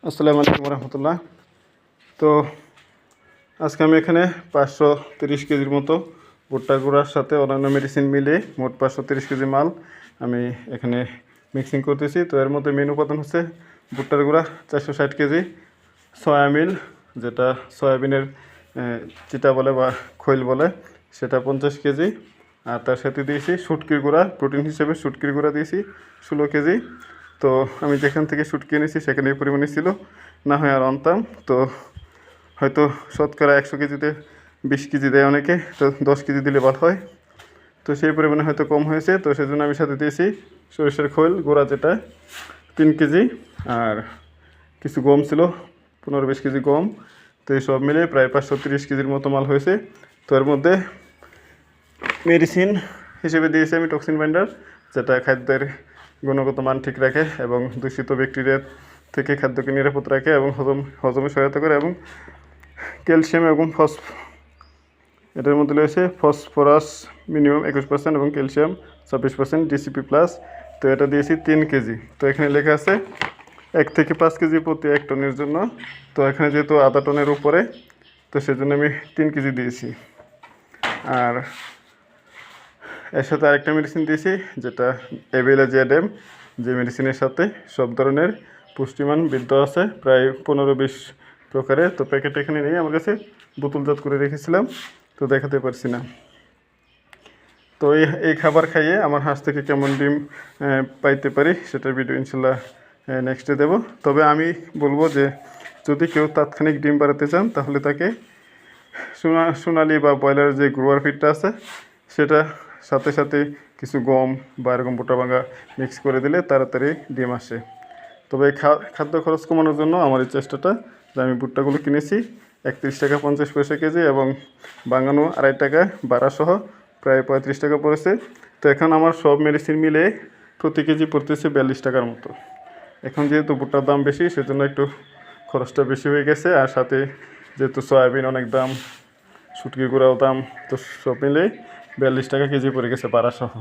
আসসালামু আলাইকুম রহমতুল্লাহ। তো আজকে আমি এখানে 530 কেজির মতো ভুট্টা গুঁড়ার সাথে অন্যান্য মেডিসিন মিলে মোট 530 কেজি মাল আমি এখানে মিক্সিং করতেছি। তো এর মধ্যে মেন উপাদান হচ্ছে ভুট্টার গুঁড়া 460 কেজি, সয়াবিন যেটা সয়াবিনের চিটা বলে বা খৈল বলে সেটা 50 কেজি, আর তার সাথে দিয়েছি শুটকির গুঁড়া, প্রোটিন হিসেবে শুটকির গুঁড়া দিয়েছি 16 কেজি। তো আমি যেখান থেকে শুটকি এনেছি সেখানে এই পরিমাণে ছিল, না হয় আর আনতাম। তো হয়তো শতকরা 100 কেজিতে 20 কেজি দেয় অনেকে, তো 10 কেজি দিলে ভালো হয়। তো সেই পরিমাণে হয়তো কম হয়েছে, তো সেজন্য আমি সাথে দিয়েছি সরিষার খোল গুঁড়া যেটা 3 কেজি, আর কিছু গম ছিল 15-20 কেজি গম। তো এই সব মিলে প্রায় 530 কেজির মতো মাল হয়েছে। তো এর মধ্যে মেডিসিন হিসেবে দিয়েছি আমি টক্সিন বাইন্ডার, যেটা খাদ্যের গুণগত মান ঠিক রাখে এবং দূষিত ব্যাকটেরিয়া থেকে খাদ্যকে নিরাপদ রাখে এবং হজমে সহায়তা করে, এবং ক্যালসিয়াম এবং এটার মধ্যে রয়েছে ফসফরাস মিনিমাম 21% এবং ক্যালসিয়াম 26% ডিসিপি প্লাস। তো এটা দিয়েছি 3 কেজি। তো এখানে লেখা আছে 1 থেকে 5 কেজি প্রতি 1 টনের জন্য। তো এখানে যেহেতু আধা টনের উপরে, তো সেজন্য আমি 3 কেজি দিয়েছি। আর এর সাথে আরেকটা মেডিসিন দিয়েছি যেটা এবেলাজিয়াডেম, যে মেডিসিনের সাথে সব ধরনের পুষ্টিমান বৃদ্ধ আছে, প্রায় 15-20 প্রকারের। তো প্যাকেট এখানে নেই, আমার কাছে বোতলজাত করে রেখেছিলাম, তো দেখাতে পারছি না। তো এই খাবার খাইয়ে আমার হাঁস থেকে কেমন ডিম পাইতে পারি সেটার ভিডিও ইনশাল্লাহ নেক্সটে দেব। তবে আমি বলবো যে যদি কেউ তাৎক্ষণিক ডিম বাড়াতে চান তাহলে তাকে সোনালি বা ব্রয়লার যে গ্রোয়ার ফিডটা আছে সেটা সাথে সাথে কিছু গম বা এরকম বোটা ভাঙা মিক্স করে দিলে তাড়াতাড়ি ডিম আসে। তবে খাদ্য খরচ কমানোর জন্য আমার এই চেষ্টাটা, যে আমি ভুট্টাগুলো কিনেছি 31 টাকা 50 পয়সা কেজি এবং বাঙানো 2.5 টাকা বাড়াসহ প্রায় 35 টাকা পড়েছে। তো এখন আমার সব মেডিসিন মিলে প্রতি কেজি পড়তেছে 42 টাকার মতো। এখন যেহেতু ভুট্টার দাম বেশি সেজন্য একটু খরচটা বেশি হয়ে গেছে, আর সাথে যেহেতু সয়াবিন অনেক দাম, শুটকির গুঁড়াও দাম, তো সব মিলে 42 টাকা কেজি পড়ে গেছে বাড়াসহ।